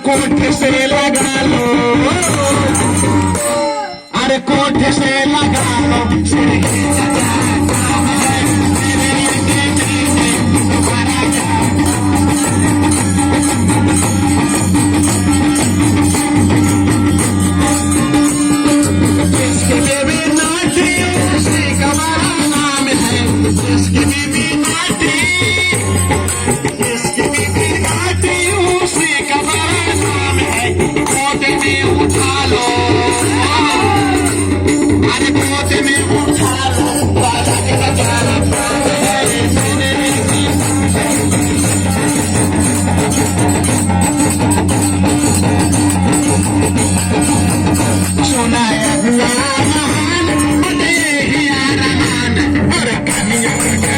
कोठ से लगा लो, अरे कोठ से लगा लो, जिसके भी नाटी उसी का बड़ा नाम है, जिसकी भी नाटी, जिसकी भी नाटी उसी का बड़ा नाम है। कोट में उठा लो, अरे कोट में उठा लो, बाजा के बजाना सुनाया हुआ महान बने हिया रहमान और कमियों का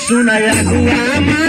सुनाया हुआ